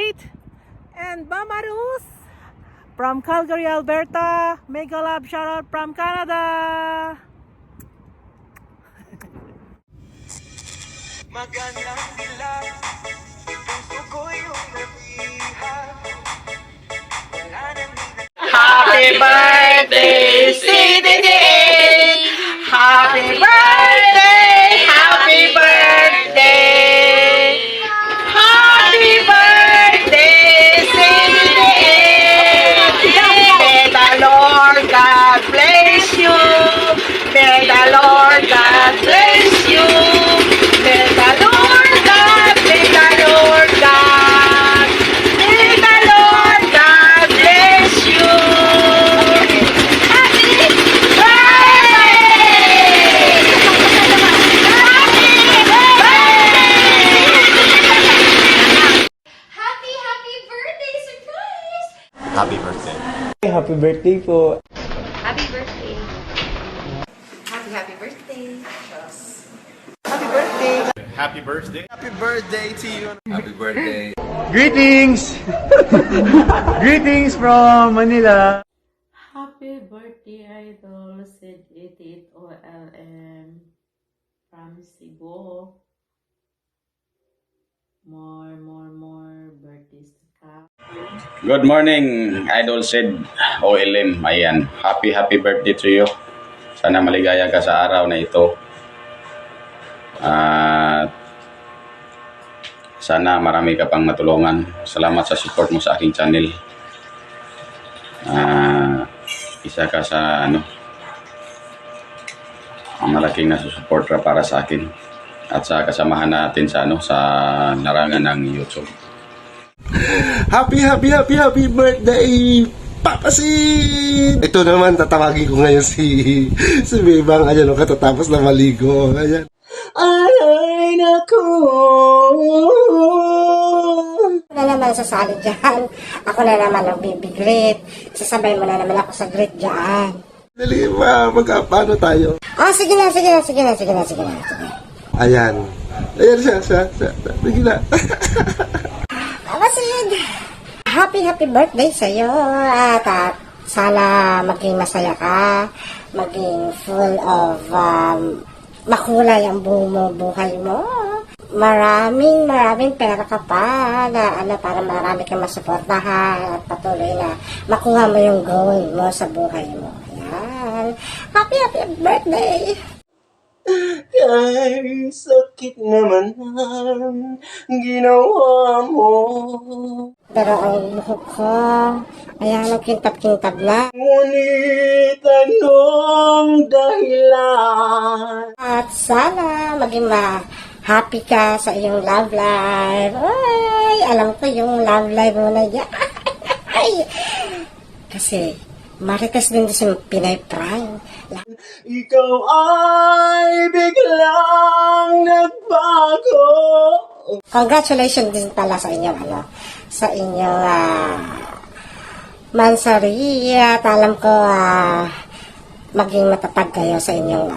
Kate and Mama Rus from Calgary, Alberta. Mega love shoutout from Canada. Magandang dilag, puso ko yung nabihag. Wala nang Happy birthday, CDD! Happy birthday! Happy birthday! Happy birthday, CDD! May the Lord God bless you! May the Lord God bless you! May the Lord God, may the Lord God, may the Lord God bless you! Happy birthday! Happy birthday! Happy birthday, surprise! Happy birthday. Happy birthday po. Happy birthday. Happy birthday. Happy birthday. Happy birthday to you. Happy birthday. Greetings! Greetings from Manila. Happy birthday, Idol, said 88 OLM from Cebu. More birthdays to come. Good morning, Idol said OLM. Ayan, happy birthday to you. Sana maligaya ka sa araw na ito. At sana marami ka pang matulungan. Salamat sa support mo sa aking channel. Isa ka sa malaking nasusuporta para sa akin at sa kasamahan natin sa sa larangan ng YouTube. Happy birthday, Papa Sid! Ito naman, tatawagin ko ngayon si Bebang. Ayan, katatapos na maligo. Ayan. Ay, naku! Ako na naman sasali dyan. Ako na naman ang bibigrit. Sasabay mo na naman ako sa grit dyan. Dali ba, paano tayo? Sige na. Ayan. Ayan siya. Sige na. Sid, happy birthday sa'yo. At sana maging masaya ka. Maging full of makulay ang buhay mo. Maraming pera ka pa na para marami kang masuportahan at patuloy na makuha mo yung goal mo sa buhay mo. Ayan. Happy birthday! Ay, sakit naman ang ginawa mo. Pero ang buhok ko, ayan, kintab-kintab na. Ngunit anong dahilan? At sana maging happy ka sa iyong love life. Ay, alam ko yung love life mo na yan. Kasi, marites din si Pinay Prime. Ikaw ay biglang nagbago. Congratulations din pala sa inyo, sa inyong mansari. At alam ko, maging matatag kayo sa inyong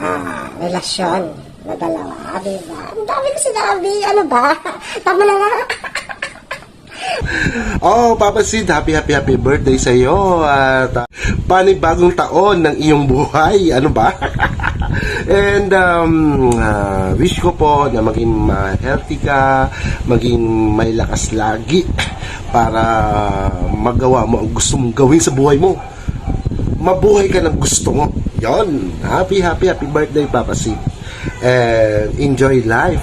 relasyon na dalawa. Diba? Ang dami ko sinabi. Ano ba? Tama na nga. Oh, Papa Sid, happy birthday sa iyo at panibagong taon ng iyong buhay. Ano ba? And wish ko po na maging healthy ka, maging may lakas lagi para magawa mo ang gusto mong gawin sa buhay mo. Mabuhay ka ng gusto mo. Yon. Happy birthday, Papa Sid. And enjoy life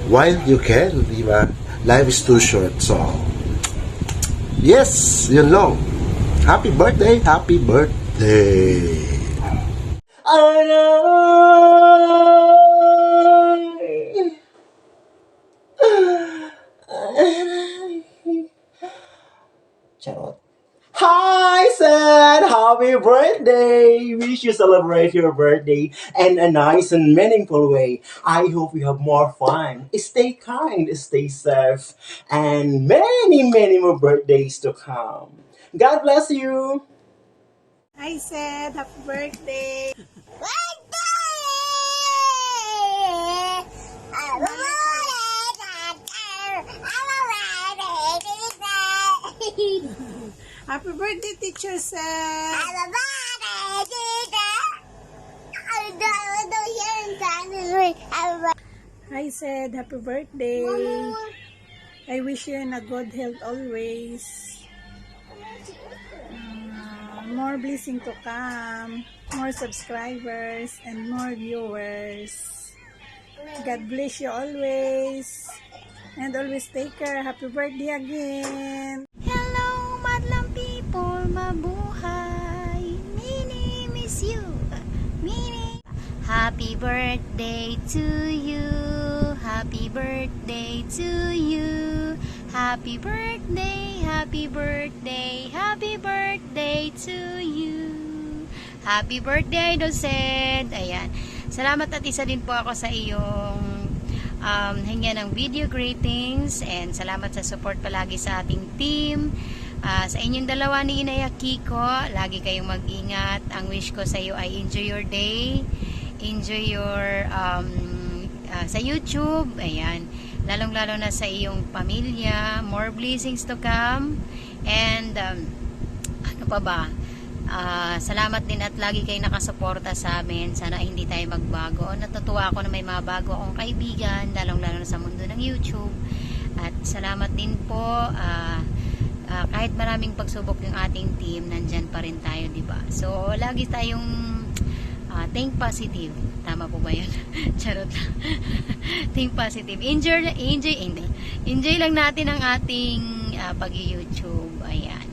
while you can, di ba? Life is too short, so yes, yun lang. Happy birthday. Charot. Hi, said happy birthday! Wish you celebrate your birthday in a nice and meaningful way. I hope you have more fun. Stay kind, stay safe, and many more birthdays to come. God bless you! I said happy birthday. I'm a Happy birthday, Teacher Seth! Hi, Seth. Happy birthday. I wish you in a good health always. More blessing to come. More subscribers and more viewers. God bless you always. And always take care. Happy birthday again. Hello, madlang people, mabuhay. Mini, miss you. Mini. Happy birthday to you. Happy birthday to you. Happy birthday, happy birthday, happy birthday to you. Happy birthday, Idol Sed. Ayan. Salamat at isa din po ako sa iyong hingyan ng video greetings, and salamat sa support palagi sa ating team. Sa inyong dalawa ni Inay at Kiko, lagi kayong mag-ingat. Ang wish ko sa iyo ay enjoy your day, enjoy your sa YouTube, ayan, lalong-lalo na sa iyong pamilya, more blessings to come, and ano pa ba, salamat din at lagi kayo nakasuporta sa amin. Sana hindi tayo magbago. Natutuwa ako na may mga bago akong kaibigan, lalong-lalo na sa mundo ng YouTube. At salamat din po, kahit maraming pagsubok yung ating team, nandyan pa rin tayo, diba? So lagi tayong think positive. Tama po ba yun? Charot lang. Think positive. Enjoy lang natin ang ating pag-YouTube. Ayan.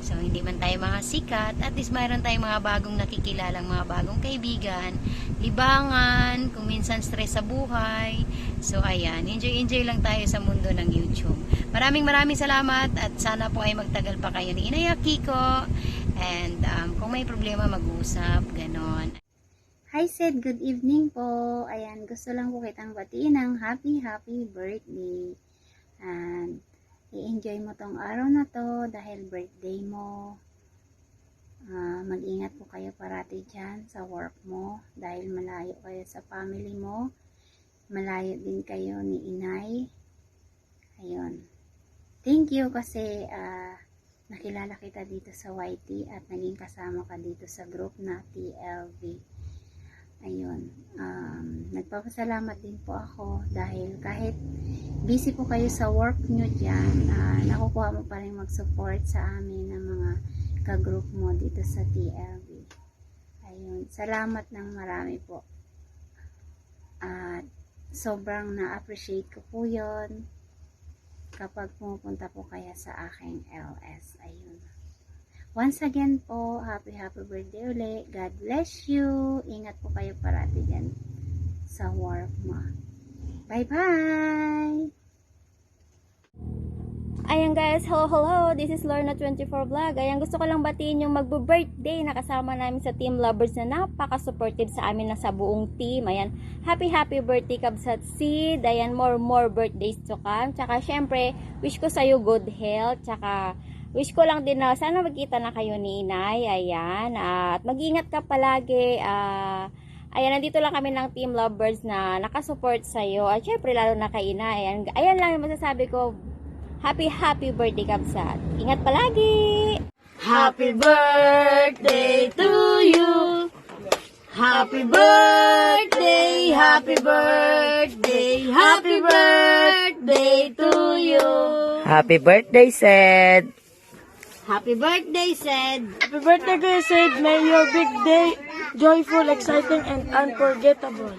So, hindi man tayo mga sikat, at least mayroon tayong mga bagong nakikilalang mga bagong kaibigan, libangan, kung minsan stress sa buhay. So, ayan. Enjoy lang tayo sa mundo ng YouTube. Maraming salamat, at sana po ay magtagal pa kayo ni Inay at Kiko. And kung may problema, mag-usap. Ganon. Hi Seth, good evening po. Ayan, gusto lang po kitang batiin ng happy birthday. And i-enjoy mo tong araw na to dahil birthday mo. Mag-ingat po kayo parati dyan sa work mo dahil malayo kayo sa family mo. Malayo din kayo ni Inay. Ayun. Thank you kasi nakilala kita dito sa YT at naging kasama ka dito sa group na TLV. Ayun, nagpapasalamat din po ako dahil kahit busy po kayo sa work nyo dyan, nakukuha mo pa rin mag-support sa amin ng mga ka-group mo dito sa TLV. Ayun, salamat ng marami po. At sobrang na-appreciate ko po yun kapag pumupunta po kaya sa aking LS. Ayun. Once again po, happy birthday ulit. God bless you. Ingat po kayo parati dyan sa work mo. Bye-bye! Ayan guys, hello. This is Lorna24 Vlog. Ayan, gusto ko lang batiin yung magbo-birthday na kasama namin sa Team Lovers na napaka-supportive sa amin na sa buong team. Ayan, happy birthday Kabsat Sid. Ayan, more birthdays to come. Tsaka syempre, wish ko sa'yo good health. Tsaka wish ko lang din na sana magkita na kayo ni Inay. Ayan. At mag-ingat ka palagi. Ayan, nandito lang kami ng Team Lovers na nakasupport sa'yo. At syempre, lalo na kay Inay. Ayan lang yung masasabi ko. Happy birthday, Kabsat. Ingat palagi! Happy birthday to you. Happy birthday, happy birthday, happy birthday to you. Happy birthday, Sed. Happy birthday, Sed. Happy birthday, Kuya Sid. May your big day joyful, exciting, and unforgettable.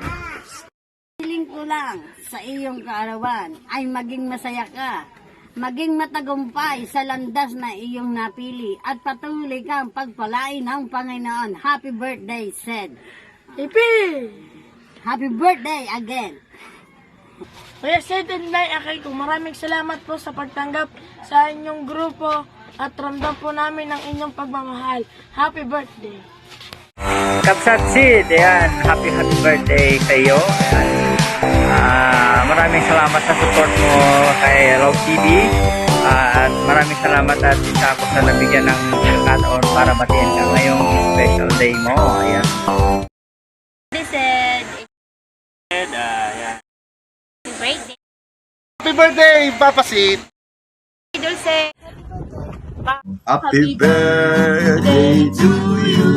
Hiling ko lang sa iyong kaarawan ay maging masaya ka, maging matagumpay sa landas na iyong napili, at patuloy kang pagpalain ng Panginoon. Happy birthday, Sed. Happy birthday again. Kuya Sid and Nay Akiko, maraming salamat po sa pagtanggap sa inyong grupo at ramdam po namin ang inyong pagmamahal. Happy birthday! Kabsat Sid, ayan, happy birthday sa iyo. Maraming salamat sa support mo kay Love TV. At maraming salamat at isa ako sa nabigyan ng pagkakataon para batiin ka ngayong special day mo. Ayan. Birthday! Happy birthday, Papa Sid! Dulce! Happy birthday to you.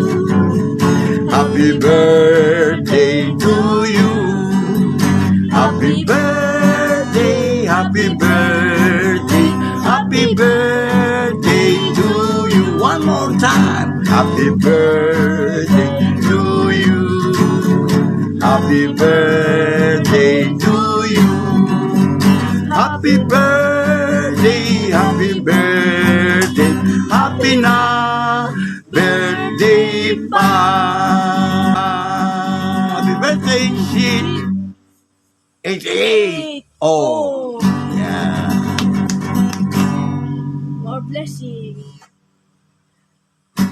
Happy birthday to you. Happy birthday, happy birthday, happy birthday to you. One more time. Happy birthday to you. Happy birthday to you. Happy birthday, happy birthday, happy na birthday pa. Happy birthday, shit. 88. Oh, yeah. More blessing.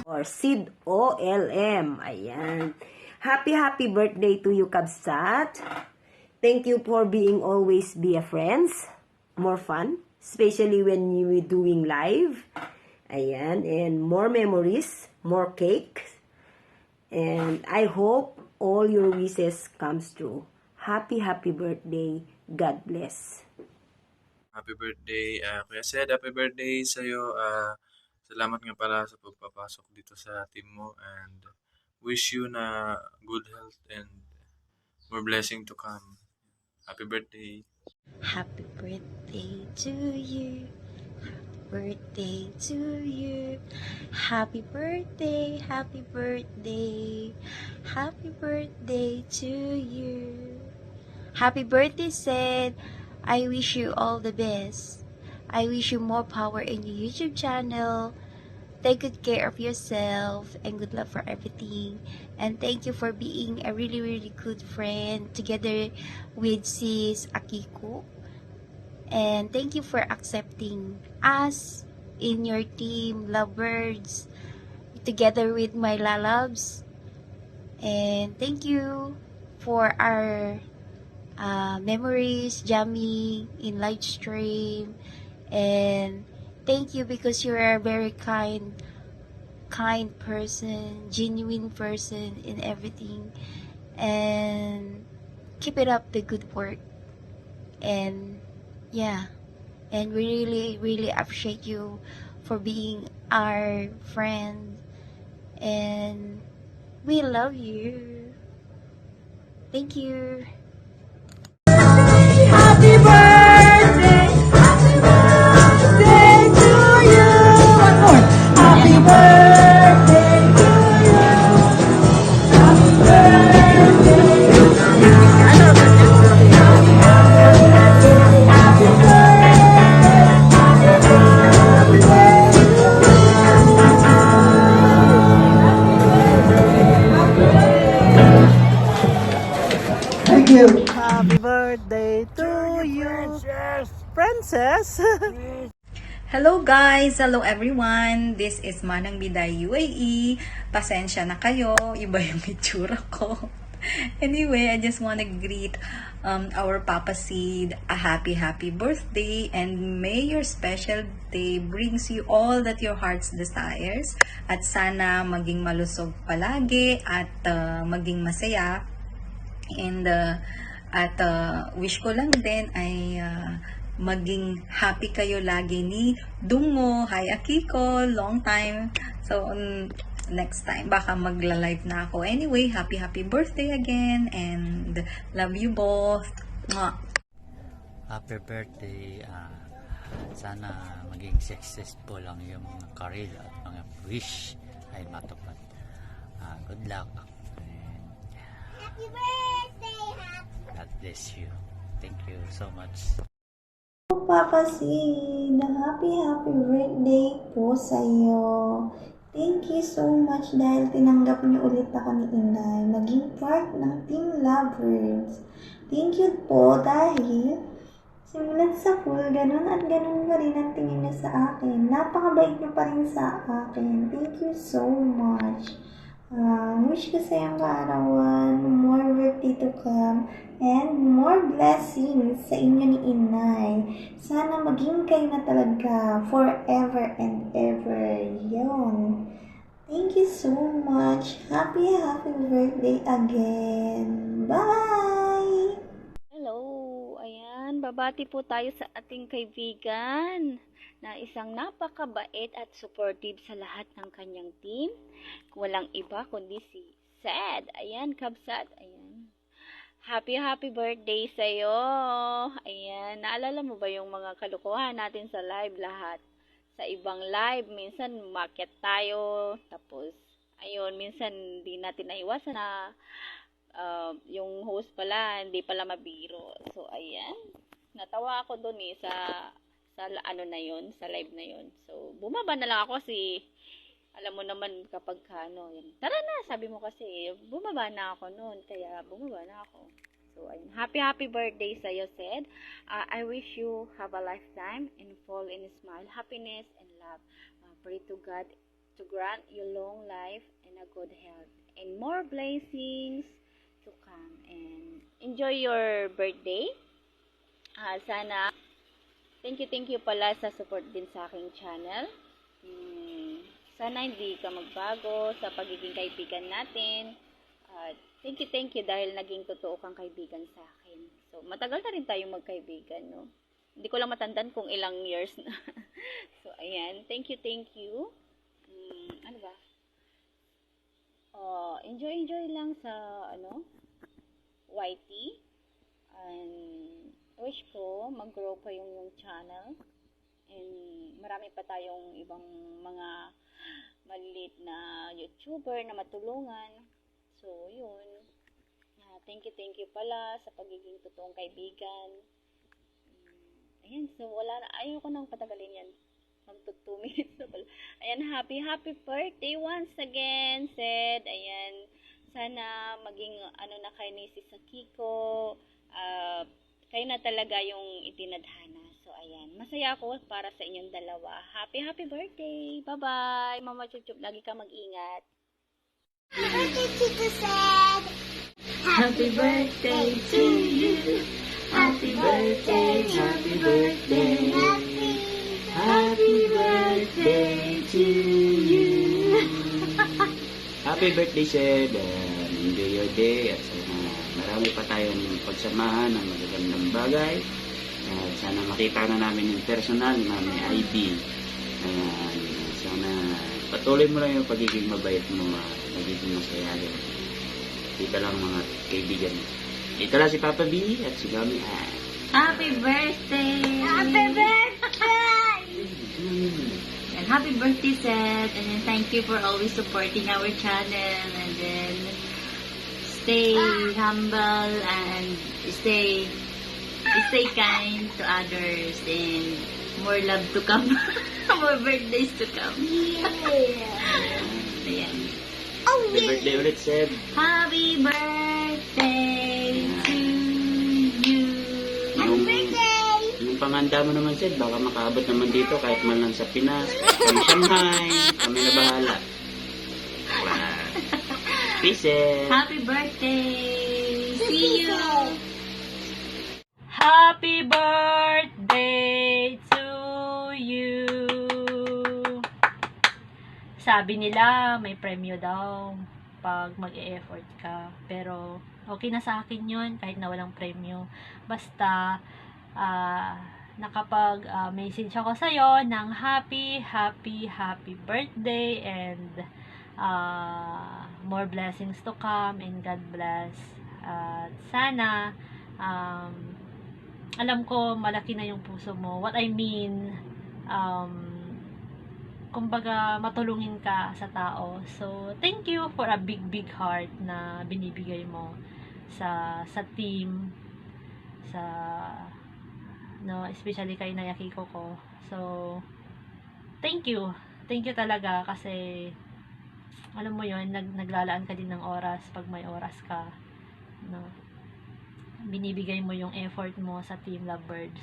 Or Sid OLM. Ayan. Happy birthday to you, Kabsat. Thank you for being always be a friends. More fun. Especially when you were doing live. Ayan. And more memories. More cake. And I hope all your wishes comes true. Happy birthday. God bless. Happy birthday, Kuya Sed. Happy birthday sa'yo. Salamat nga pala sa pagpapasok dito sa team mo and wish you na good health and more blessing to come. Happy birthday. Happy birthday to you. Happy birthday to you. Happy birthday, happy birthday. Happy birthday to you. Happy birthday, Sid. I wish you all the best. I wish you more power in your YouTube channel. Take good care of yourself and good luck for everything. And thank you for being a really good friend together with sis Akiko. And thank you for accepting us in your team, Lovebirds, together with my lalabs. And thank you for our memories, jamming in live stream. And thank you because you're a very kind person, genuine person in everything. And keep it up, the good work. And yeah, and we really appreciate you for being our friend. And we love you. Thank you. Happy birthday, happy birthday to you. One more. Happy birthday to you. Happy birthday to you. Happy birthday. Thank you. Happy birthday to you, Princess. Hello guys! Hello everyone! This is Manang Biday UAE. Pasensya na kayo, iba yung itsura ko. Anyway, I just want to greet our Papa Sid a happy birthday, and may your special day brings you all that your heart's desires, at sana maging malusog palagi at maging masaya. And wish ko lang din ay maging happy kayo lagi ni Dungo. Hi Akiko, long time. So next time baka magla-live na ako. Anyway, happy birthday again and love you both. Mwah. Happy birthday. Sana maging successful lang yung mga career at mga wish ay matupad. Good luck. Happy birthday! God bless you. Thank you so much. Papa Sid, happy birthday po sa iyo. Thank you so much dahil tinanggap niyo ulit ako ni Inay, maging part ng Team Lovebirds. Thank you po dahil simulat sa pool, ganun at ganun pa rin ang tingin niyo sa akin. Napakabait niyo pa rin sa akin. Thank you so much. Wish ko sa iyong kaarawan, more birthday to come, and more blessings sa inyo ni Inay. Sana maging kayo na talaga forever and ever. Yon. Thank you so much. Happy birthday again. Bye! Hello! Ayan, babati po tayo sa ating kaibigan na isang napakabait at supportive sa lahat ng kanyang team. Walang iba kundi si Sad. Ayan, Kabsat. Ayan. Happy birthday sa'yo. Ayan, naalala mo ba yung mga kalukuhan natin sa live lahat? Sa ibang live, minsan market tayo, tapos, ayun, minsan hindi natin naiwasan na yung host pala, hindi pala mabiro. So, ayan. Natawa ako dun sa ano na yon, sa live na yon. So, bumaba na lang ako kasi, alam mo naman kapag ano, yan. Tara na, sabi mo kasi, bumaba na ako noon, kaya bumaba na ako. So, ayun. Happy birthday sa'yo, Sid. I wish you have a lifetime and fall in smile, happiness, and love. Pray to God to grant you long life and a good health and more blessings to come. And enjoy your birthday. Sana, thank you pala sa support din sa aking channel. Sana hindi ka magbago sa pagiging kaibigan natin. Thank you dahil naging totoo kang kaibigan sa akin. So, matagal na rin tayong magkaibigan, no? Hindi ko lang matandaan kung ilang years na. So, ayan. Thank you. Ano ba? Enjoy lang sa, YT. And, wish ko mag-grow pa yung channel. And, marami pa tayong ibang mga maliliit na YouTuber na matulungan. So, yun. Thank you pala sa pagiging totoong kaibigan. Ayan, so ayaw ko nang patagalin yan. Magto 2 minutes na pala. Ayan, happy birthday once again, Sid. Ayan, sana maging na kayo ni Sis Kiko. Kayo na talaga yung itinadhana. So, ayan, masaya ako para sa inyong dalawa. Happy birthday. Bye-bye. Mama Chuchup, lagi ka mag-ingat. Happy birthday, Tito Sad! Happy birthday to you. Happy birthday, happy birthday. Happy birthday to you. Happy birthday, Seb. Enjoy your day. At sana marami pa tayong pagsamahan ng magagandang bagay. At sana makita na namin yung personal na may ID. Sana patuloy mo lang yung pagiging mabait mo. Nagiging masayahin. Dito lang mga kaibigan mo. Ito lang si Papa B at si Gami. Happy birthday! Happy birthday! And happy birthday, Seth. And then thank you for always supporting our channel. And then stay humble and stay kind to others. And more love to come. More birthdays to come. Yeah! Ayan. Happy birthday ulit, Seb. Happy birthday to you. Happy birthday! Yung panganda mo naman, Seb, baka makaabot naman dito kahit man lang sa Pinas, kami Shanghai, kami na bahala. Wow. Peace, Seb. Happy birthday. See you. Happy birthday to you. Sabi nila, may premyo daw pag mag-e-effort ka. Pero, okay na sa akin yun, kahit na walang premyo. Basta, nakapag-message ako sa'yo ng happy birthday and more blessings to come and God bless. Sana, alam ko, malaki na yung puso mo. What I mean, kumbaga matulungin ka sa tao. So, thank you for a big heart na binibigay mo sa team, especially kay Nayaki ko. So, thank you talaga kasi alam mo yon, naglalaan ka din ng oras pag may oras ka, binibigay mo yung effort mo sa Team Lovebirds.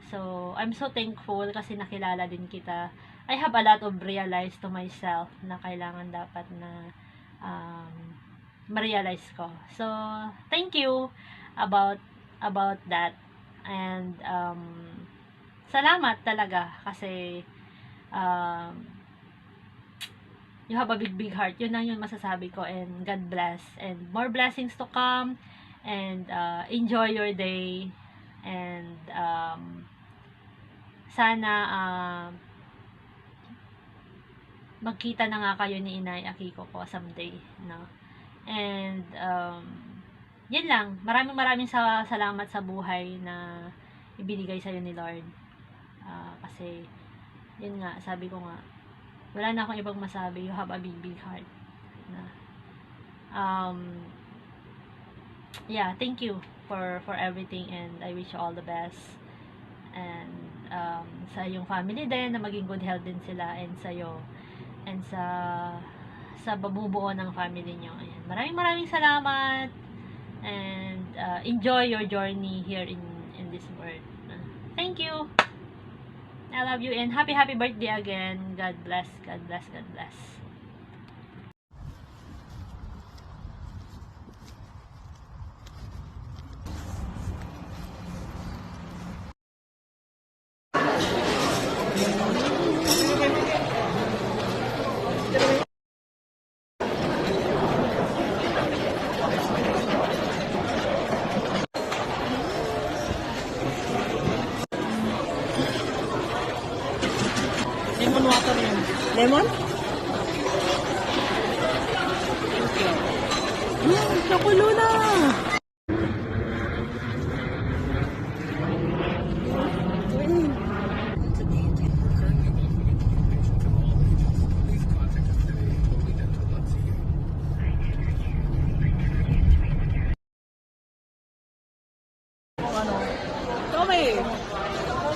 So, I'm so thankful kasi nakilala din kita. I have a lot of realized to myself na kailangan dapat na ma-realize ko. So, thank you about that. And salamat talaga kasi you have a big heart. Yun lang yung masasabi ko. And God bless. And more blessings to come. And enjoy your day. And sana magkita na nga kayo ni Inay Akiko ko someday, no? And yun lang, maraming salamat sa buhay na ibinigay sa'yo ni Lord. Kasi yun nga, sabi ko nga, wala na akong ibang masabi. You have a big heart. Yeah, thank you for everything, and I wish you all the best. And sa iyong family din, na maging good health din sila, and sa'yo, and sa babubuo ng family nyo. Ayan. Maraming salamat, and enjoy your journey here in this world. Thank you. I love you, and happy birthday again. God bless, God bless, God bless. Lemon water yun. Lemon? Nakulo na! Tommy!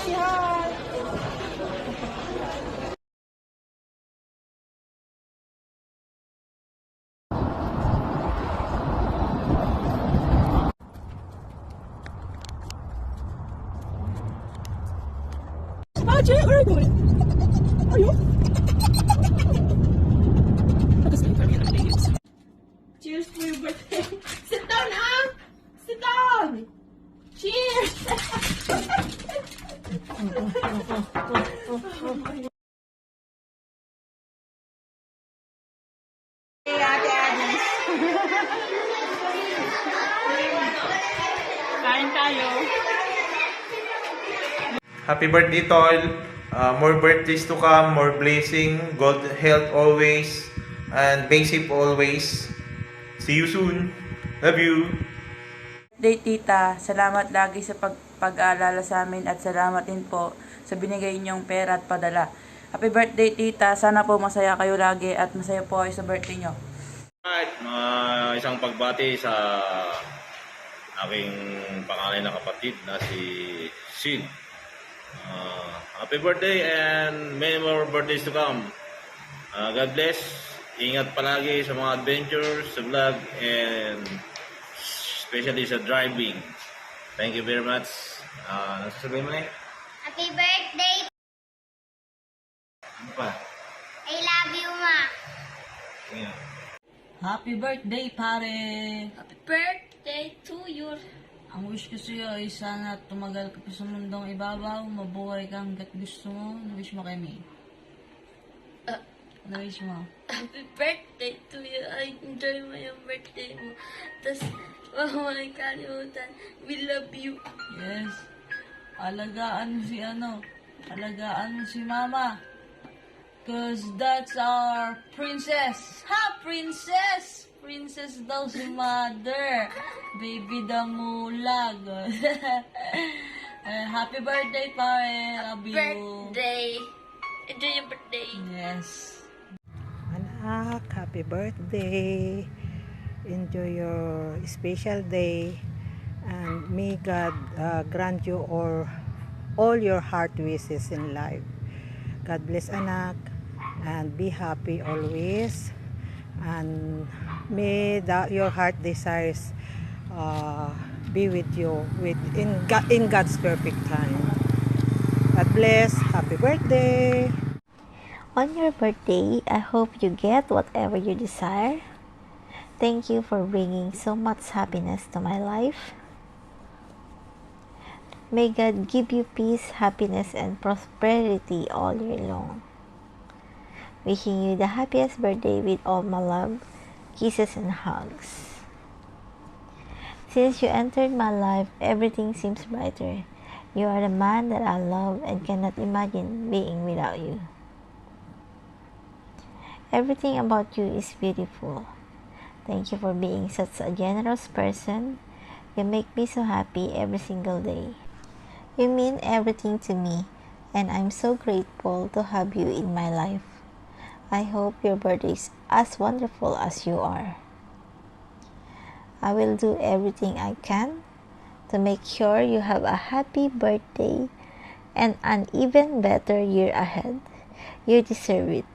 Si hi! Jay, where are you going? Are you? Cheers for your birthday. Sit down, ah! Sit down! Cheers! Hey, Ate Alice. Kain tayo. Happy birthday, Tol. More birthdays to come, more blessing, good health always, and be safe always. See you soon. Love you. Birthday, Tita. Salamat lagi sa pag-aalala sa amin at salamat din po sa binigay niyong pera at padala. Happy birthday, Tita. Sana po masaya kayo lagi at masaya po kayo sa birthday niyo. Alright, isang pagbati sa aking panganay na kapatid na si Sid. Happy birthday and many more birthdays to come. God bless. Ingat palagi sa mga adventures, sa vlog, and especially sa driving. Thank you very much. Nasasabihin mo na eh? Happy birthday! Ano pa? I love you, Ma! Yeah. Happy birthday, pare! Happy birthday to you! Ang wish ko sa'yo ay sana tumagal ka pa sa mundong ibabaw, mabuhay ka hanggat gusto mo. Na-wish mo kay May? Na-wish mo? Happy birthday to you. I enjoy mo yung birthday mo. Tapos, huwag mo kalimutan. We love you. Yes. Alagaan mo si Mama. Cause that's our princess. Ha, princess! Princess daw si Mother. Baby damulag. Happy birthday, pare. Love you. Birthday. Enjoy your birthday. Yes. Anak, happy birthday. Enjoy your special day. And may God grant you all your heart wishes in life. God bless, anak. And be happy always. And may your heart desires be with you in God's perfect time. God bless. Happy birthday. On your birthday, I hope you get whatever you desire. Thank you for bringing so much happiness to my life. May God give you peace, happiness, and prosperity all year long. Wishing you the happiest birthday with all my love, kisses, and hugs. Since you entered my life, everything seems brighter. You are the man that I love and cannot imagine being without you. Everything about you is beautiful. Thank you for being such a generous person. You make me so happy every single day. You mean everything to me, and I'm so grateful to have you in my life. I hope your birthday is as wonderful as you are. I will do everything I can to make sure you have a happy birthday and an even better year ahead. You deserve it.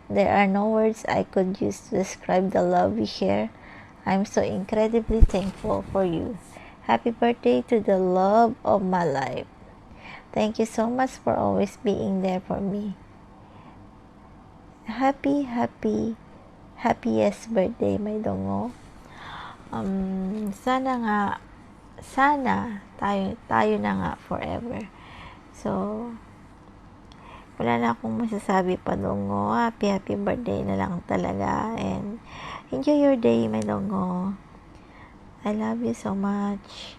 There are no words I could use to describe the love we share. I'm so incredibly thankful for you. Happy birthday to the love of my life. Thank you so much for always being there for me. Happiest birthday, my dongo. Sana tayo na nga forever. So, wala na akong masasabi pa, dongo. Happy birthday na lang talaga. And enjoy your day, my dongo. I love you so much.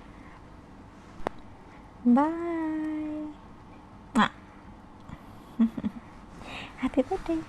Bye. Happy birthday.